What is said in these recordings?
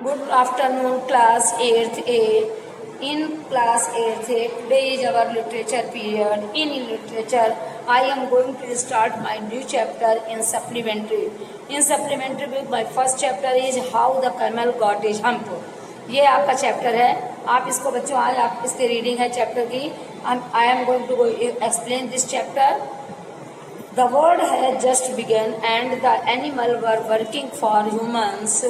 Good afternoon, class 8th A. In class 8th A, today is our literature period. In literature, I am going to start my new chapter in supplementary. In supplementary, my first chapter is how the camel got his hump. ये आपका chapter है. आप इसको बच्चों आज आप इसकी reading है चैप्टर की. I am going to explain this chapter. The world had just begun and the animal were working for humans.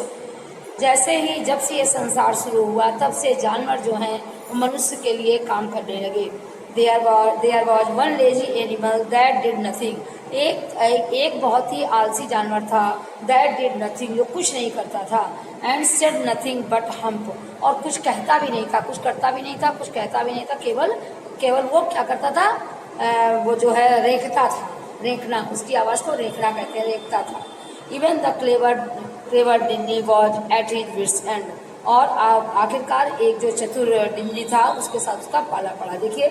जैसे ही जब से ये संसार शुरू हुआ तब से जानवर जो हैं वो मनुष्य के लिए काम करने लगे. There was one lazy animal that did nothing. एक बहुत ही आलसी जानवर था. That did nothing, जो कुछ नहीं करता था. And said nothing but hump, और कुछ कहता भी नहीं था, कुछ करता भी नहीं था, कुछ कहता भी नहीं था. केवल वो क्या करता था, वो जो है रेंकता था. रेंकना, उसकी आवाज को रेंकना कहते हैं, रेंकता था. Even the clever डिंडी was at his wits end, और आखिरकार एक जो चतुर डिंडी था उसके साथ उसका पाला पड़ा. देखिए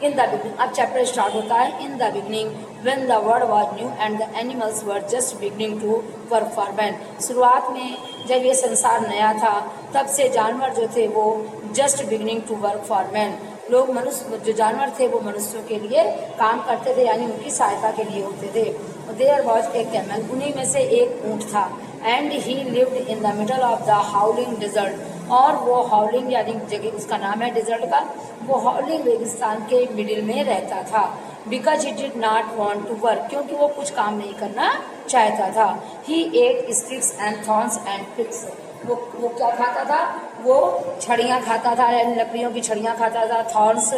इन द बिगनिंग, अब चैप्टर स्टार्ट होता है. In the beginning when the world was new and the animals were just beginning to work for man. शुरुआत में जब ये संसार नया था तब से जानवर जो थे वो just beginning to work for man, लोग मनुष्य जो जानवर थे वो मनुष्यों के लिए काम करते थे, यानी उनकी सहायता के लिए होते थे. देयर वॉज ए कैमल, उन्हीं में से एक ऊँट था. And he lived in the middle of the howling desert, और वो हाउलिंग यानी जगह उसका नाम है डिजर्ट का, वो हाउलिंग रेगिस्तान के मिडिल में रहता था. Because he did not want to work, क्योंकि वो कुछ काम नहीं करना चाहता था. He ate sticks and thorns and picks, वो क्या खाता था, वो छड़ियाँ खाता था, लकड़ियों की छड़ियाँ खाता था. थॉर्न्स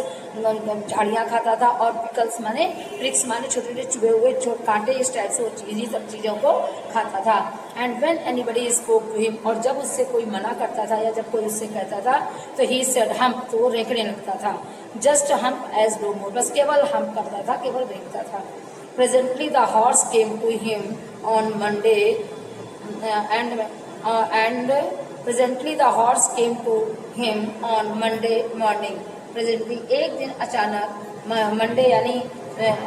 झाड़ियाँ खाता था, और पिकल्स माने प्रिक्स माने छोटे छोटे चुभे हुए कांटे, इस टाइप से वो इन्हीं सब चीज़ों को खाता था. And when anybody spoke to him, और जब उससे कोई मना करता था या जब कोई उससे कहता था तो ही सेड हम्प, तो वो रेंकने लगता था. Just hump as no more, बस केवल हम्प करता था, केवल रेंकता था. Presently the horse came to him on Monday and presently the horse came to him on Monday morning. Presently एक दिन अचानक मंडे यानी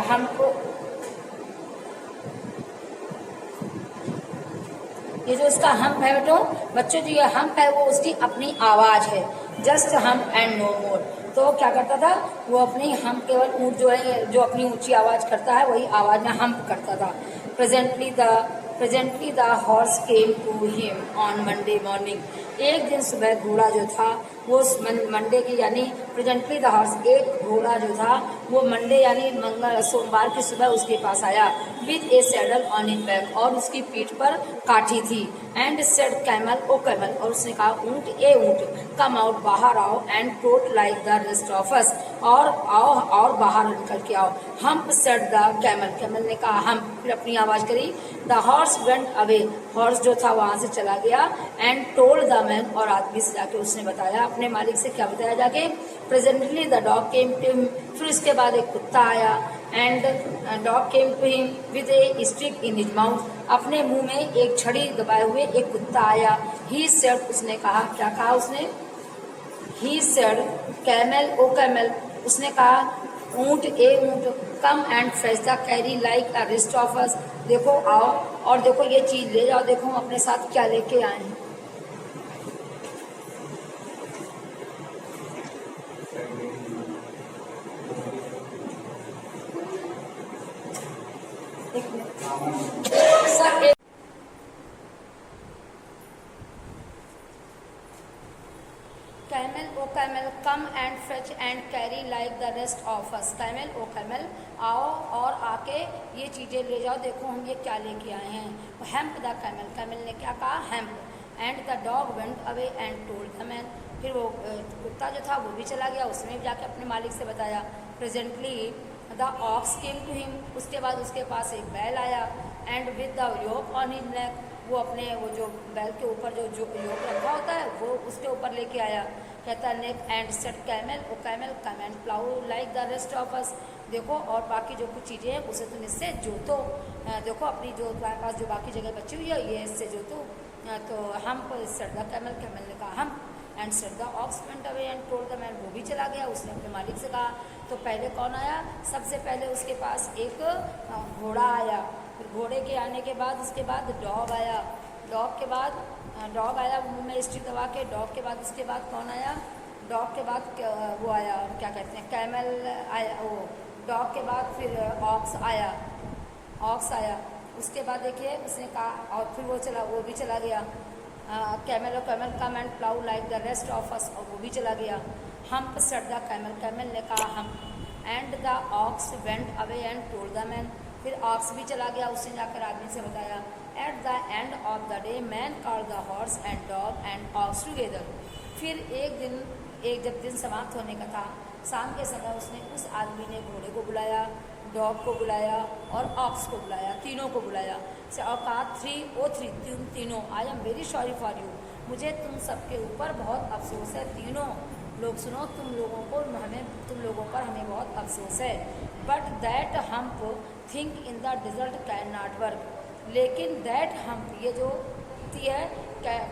हमको ये जो इसका हम्प है बच्चों जो ये हम्प है वो उसकी अपनी आवाज है. जस्ट हम्प एंड नो मोर, तो क्या करता था वो अपनी हम्प, केवल ऊँट जो है जो अपनी ऊंची आवाज करता है वही आवाज में हम्प करता था. Presently the horse came to him on Monday morning. एक दिन सुबह घोड़ा जो था वो मंडे की यानी प्रेजेंटली द हॉर्स, एक घोड़ा जो था वो मंडे यानी सोमवार की सुबह उसके पास आया. With a saddle on it back, और उसकी पीठ पर काठी थी. And said camel O camel, और उसने कहा ऊँट ए ऊँट, कम आउट, बाहर आओ. एंड टोट like the rest of us, और आओ और बाहर निकल के आओ. Hump said the camel, camel ने कहा हम्प, फिर अपनी आवाज करी. The horse went away, horse जो था वहां से चला गया. एंड टोल्ड द मैन, और आदमी से जाके उसने बताया, अपने मालिक से क्या बताया जाके. Presently the dog came to him, फिर उसके बाद एक कुत्ता आया. And dog came to him with a stick in his mouth, अपने मुंह में एक छड़ी दबाए हुए एक कुत्ता आया. ही सेड, उसने कहा, क्या कहा उसने, he said camel O camel, उसने कहा ऊँट ए ऊँट, come and fetch the carry like a rest of us, देखो आओ और देखो ये चीज ले जाओ, देखो हम अपने साथ क्या लेके आए हैं. Camel O camel, come and fetch and carry like the rest of us. Camel O camel, आओ और आके ये चीज़ें ले जाओ, देखो हम ये क्या लेके आए हैं. हेम्प द कैमल, कैमल ने क्या कहा hemp. And the dog went away and told the man, फिर वो कुत्ता जो था वो भी चला गया, उसने भी जाके अपने मालिक से बताया. Presently the ox came to him, उसके बाद उसके पास एक बैल आया. And with the yoke on his neck, वो अपने वो जो बैल के ऊपर जो योक रखा होता है वो उसके ऊपर लेके आया. कहता है neck and said camel O camel, come and plough like the rest of us, देखो और बाकी जो कुछ चीज़ें हैं उसे तुम इससे जोतो, देखो अपनी जो तुम्हारे पास जो बाकी जगह बची हुई है ये इससे जोतो. तो हम सेट द कैमल, कैमल ने कहा humph. And set the ox went away and told the man, वो भी चला गया, उसने अपने मालिक से कहा. तो पहले कौन आया, सबसे पहले उसके पास एक घोड़ा आया. फिर घोड़े के आने के बाद उसके बाद डॉग आया. डॉग के बाद डॉग आया मुंह में स्टिक दबा के, डॉग के बाद उसके बाद कौन आया, डॉग के बाद वो आया, क्या कहते हैं, कैमल आया, वो डॉग के बाद फिर ऑक्स आया, ऑक्स आया। उसके बाद देखिए उसने कहा, और फिर वो भी चला गया। कैमल और camel come and plough like the rest of us, और वो भी चला गया। Hump said the camel, camel ने कहा humph, and the ox went away and told the man, फिर ऑक्स भी चला गया, उसने जाकर आदमी से बताया। At the end of the day man called the horse and dog and ox together, फिर एक जब दिन समाप्त होने का था, शाम के समय उसने उस आदमी ने घोड़े को बुलाया, डॉग को बुलाया और ऑक्स को बुलाया, तीनों को बुलाया और कहा 3 तुम तीनों, I am very sorry for you, मुझे तुम सबके ऊपर बहुत अफसोस है, तीनों लोग सुनो, तुम लोगों पर हमें बहुत अफसोस है। But that hump think in the desert can not work, लेकिन दैट हम्प, ये जो है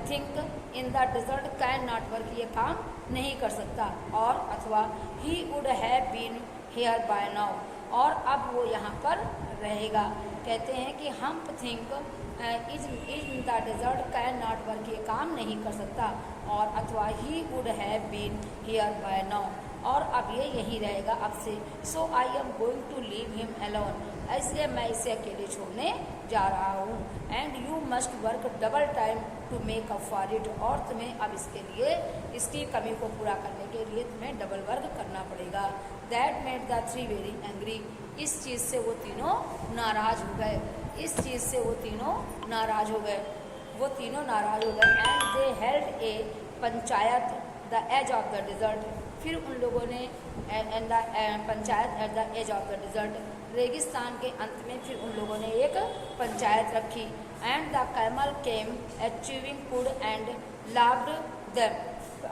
think in the desert can not work, ये काम नहीं कर सकता, और अथवा he would have been here by now, और अब वो यहाँ पर रहेगा। कहते हैं कि hump think is in the desert can not work, ये काम नहीं कर सकता, और अथवा he would have been here by now, और अब ये यहीं रहेगा अब से। So I am going to leave him alone, इसलिए मैं इसे अकेले छोड़ने जा रहा हूँ। And you must work double time to make up for it, और तुम्हें अब इसके लिए, इसकी कमी को पूरा करने के लिए तुम्हें डबल वर्क करना पड़ेगा। That made the 3 very angry, इस चीज़ से वो तीनों नाराज हो गए, इस चीज़ से वो तीनों नाराज हो गए, वो तीनों नाराज हो गए। And they held a panchayat the edge of the desert, फिर उन लोगों ने panchayat at the edge of the desert, रेगिस्तान के अंत में फिर उन लोगों ने एक पंचायत रखी। And the camel came achieving food and लाव्ड them,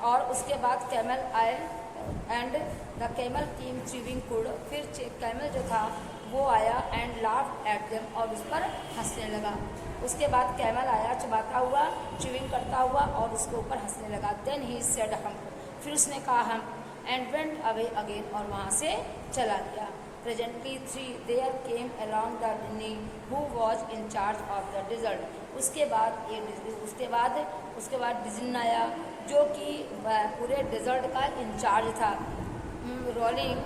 और उसके बाद कैमल आए, and the camel came chewing food, फिर कैमल जो था वो आया, एंड लाव्ड एट देम, और उस पर हंसने लगा। उसके बाद कैमल आया चबाता हुआ, च्यूइंग करता हुआ, और उसके ऊपर हंसने लगा। देन ही सेड हम, फिर उसने कहा humph, and went away again, और वहाँ से चला गया। Presently 3 there came along the djinni who was in charge of the desert, उसके बाद डिजन आया जो कि पूरे डिजर्ट का इंचार्ज था। रोलिंग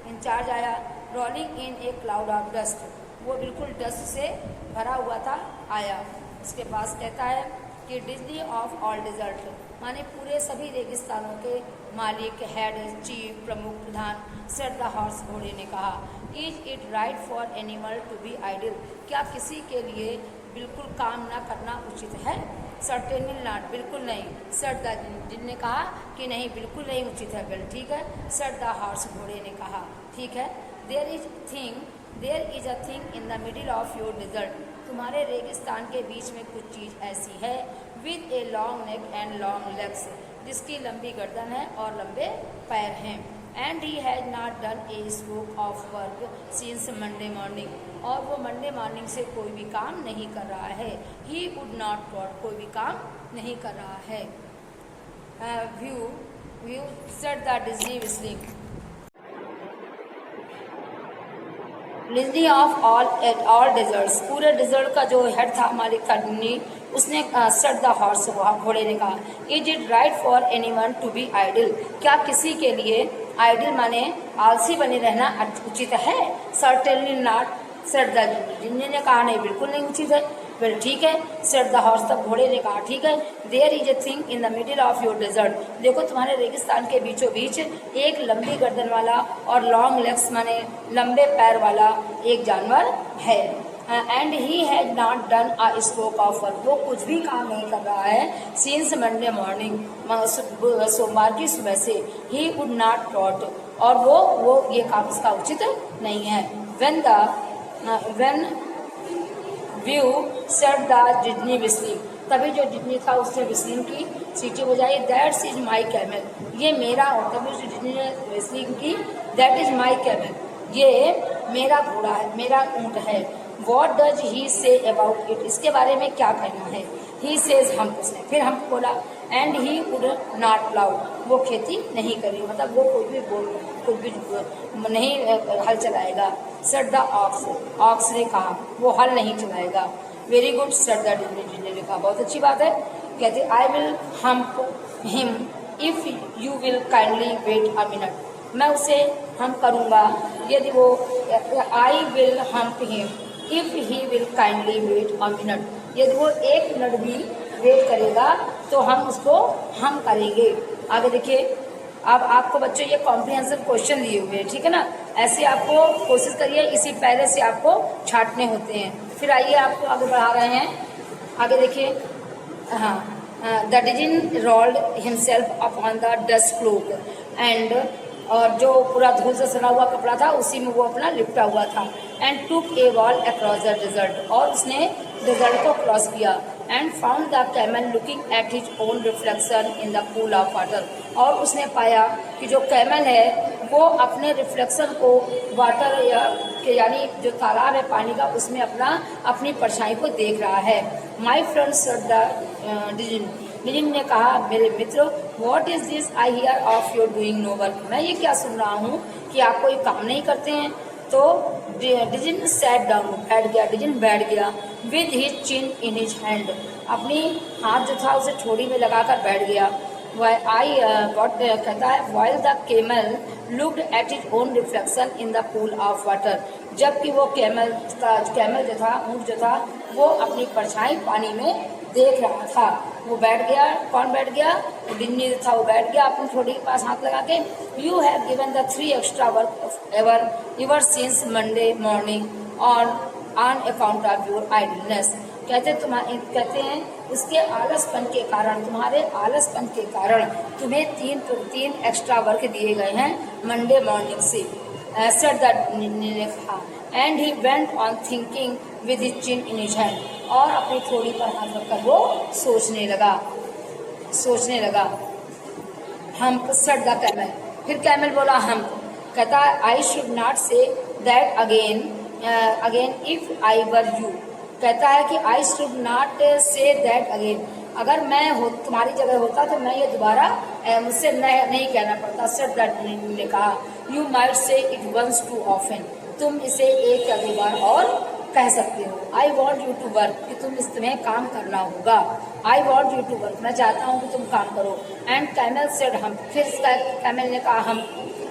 इंचार्ज आया, rolling in A cloud of dust, वो बिल्कुल डस्ट से भरा हुआ था, आया। उसके पास कहता है कि डिजनी ऑफ ऑल डिजर्ट, माने पूरे सभी रेगिस्तानों के मालिक, हेड, चीफ, प्रमुख, प्रधान, सेड द हॉर्स, घोड़े ने कहा। Is it right for animal to be idle, क्या किसी के लिए बिल्कुल काम ना करना उचित है? सर्टेनली नॉट, बिल्कुल नहीं। सेड द जिन ने कहा कि नहीं, बिल्कुल नहीं उचित है। वेल ठीक है। सेड द हॉर्स, घोड़े ने कहा ठीक है। There is a thing in the middle of your desert, तुम्हारे रेगिस्तान के बीच में कुछ चीज़ ऐसी है, with a long neck and long legs, जिसकी लंबी गर्दन है और लंबे पैर हैं। And he has not done a stroke of work since Monday morning, और वो मंडे मॉर्निंग से कोई भी काम नहीं कर रहा है। ही वुड नॉट वर्क, कोई भी काम नहीं कर रहा है। Whew said the Djinni whistling, Djinni of all deserts, पूरे डिजर्ट का जो हेड था मालिक था डिज्नी, उसने सेड द हॉर्स, घोड़े ने कहा, is it right for anyone to be idle, क्या किसी के लिए आइडल माने आलसी बने रहना उचित है? सर्टेनली नॉट, सेड द जिन्नी ने कहा नहीं, बिल्कुल नहीं उचित है। वेल ठीक है। सेड द हॉर्स, तब घोड़े ने कहा ठीक है। There is a thing in the middle of your desert, देखो तुम्हारे रेगिस्तान के बीचों बीच एक लंबी गर्दन वाला और लॉन्ग लेग्स माने लंबे पैर वाला एक जानवर है। And he has not done a stroke of work, वो कुछ भी काम नहीं कर रहा है सिंस मंडे मॉर्निंग, सोमवार की सुबह से। ही वुड नॉट ट्रॉट, और वो ये काम उसका उचित नहीं है। when view said the Djinni whistling, तभी जो डिज्नी था उसने विस्लिंग की सीटी बजाई। दैट्स इज माई कैमल, ये मेरा, और तभी जो डिज्नी ने विस्लिंग की, दैट इज माई कैमल, ये मेरा घोड़ा है, मेरा ऊँट है। What does he say about it, इसके बारे में क्या कहना है? ही सेज हम, उसने फिर हम बोला। And he would not plough, वो खेती नहीं करेगी, मतलब वो कुछ भी नहीं हल चलाएगा। सेड द ऑक्स, ऑक्स ने कहा वो हल नहीं चलाएगा। Very good said the Djinni, Djinni ने कहा, बहुत अच्छी बात है। कहते I will hump him if you will kindly wait a minute, मैं उसे हम करूँगा यदि वो, I will hump him if he will kindly wait a minute, यदि वो 1 मिनट भी वेट करेगा तो हम उसको हम करेंगे। आगे देखिए, अब आपको बच्चों ये कॉम्प्रिहेंसिव क्वेश्चन दिए हुए हैं, ठीक है ना, ऐसे आपको कोशिश करिए, इसी पहले से आपको छांटने होते हैं। फिर आइए आपको आगे बढ़ा रहे हैं, आगे देखिए। हाँ, the djinn rolled himself upon the dust cloak and, और जो पूरा धूल से सना हुआ कपड़ा था उसी में वो अपना लिपटा हुआ था। And took a walk across the desert, और उसने डेजर्ट को क्रॉस किया। And found the camel looking at his own reflection in the pool of water, और उसने पाया कि जो कैमल है वो अपने रिफ्लेक्शन को वाटर के यानी जो तालाब है पानी का उसमें अपनी परछाई को देख रहा है। My friend said the djinn, djinn ने कहा मेरे मित्र, what is this I hear of your doing no work, मैं ये क्या सुन रहा हूँ कि आप कोई काम नहीं करते हैं। तो डिजिन सैट डाउन, बैठ गया, डिजिन बैठ गया। With his chin in his hand, अपनी हाथ जो था उसे ठोड़ी में लगाकर बैठ गया। कहता है while the camel looked at its own reflection in the pool of water, जबकि वो कैमल जो था, ऊँट जो था, वो अपनी परछाई पानी में देख रहा था। वो बैठ गया, कौन बैठ गया, डिन्नी था, वो बैठ गया अपनी ठोड़ी के पास हाथ लगा के। You have given the 3 extra work ever since Monday morning on account of your idleness, कहते हैं उसके आलसपन के कारण, तुम्हारे आलसपन के कारण तुम्हें 3 एक्स्ट्रा वर्क दिए गए हैं मंडे मॉर्निंग से, ऐसा ने कहा। And he went on thinking with his chin in his hand, और अपनी थोड़ी पर हाथ रखकर वो सोचने लगा। हम सेड द कैमल, फिर कैमल बोला हम, कहता I should not say that again if I were you, कहता है कि I should not say that again, अगर मैं तुम्हारी जगह होता तो मैं ये दोबारा मुझसे नहीं कहना पड़ता। सेड दैट ने कहा you might say it once too often, तुम इसे 1 या 2 बार और कह सकते हो। I want you to work, कि तुम्हें काम करना होगा। I want you to work, मैं चाहता हूँ कि तुम काम करो। एंड कैमल सेड हम, फिर कैमल ने कहा humph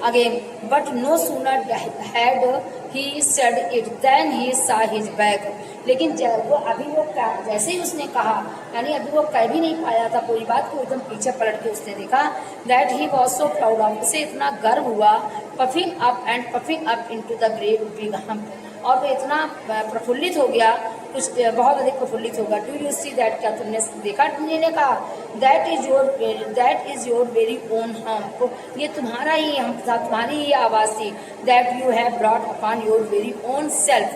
again, but no sooner had he said it then he saw his bag, लेकिन जैसे ही उसने कहा, यानी अभी वो कह भी नहीं पाया था पूरी बात को, एकदम पीछे पलट के उसने देखा that he was so proud of, उसे इतना गर्व हुआ, puffing up into the great big hump, और वो इतना प्रफुल्लित हो गया, कुछ बहुत अधिक प्रफुल्लित होगा। डू यू सी दैट, क्या तुमने देखा, ने कहा that is your very own hump, ये तुम्हारा ही हम्प था, तुम्हारी ही आवाज़ थी। That you have brought upon your very own self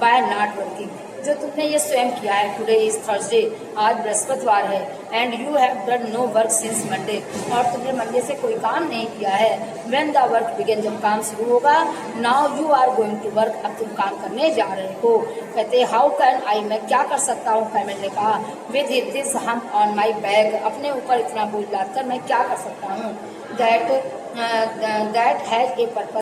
by not working, जो तुमने ये स्वयं किया है। टुडे इज थर्सडे, आज बृहस्पतिवार है। And you have done no work since Monday, और तुमने मंडे से कोई काम नहीं किया है। व्हेन द वर्क बिगिन, जब काम शुरू होगा। Now you are going to work, अब तुम काम करने जा रहे हो। कहते हाउ कैन आई, मैं क्या कर सकता हूँ, कैमल ने कहा। With this hump on my bag, अपने ऊपर इतना बोझ लाद कर मैं क्या कर सकता हूँ। That has a purpose,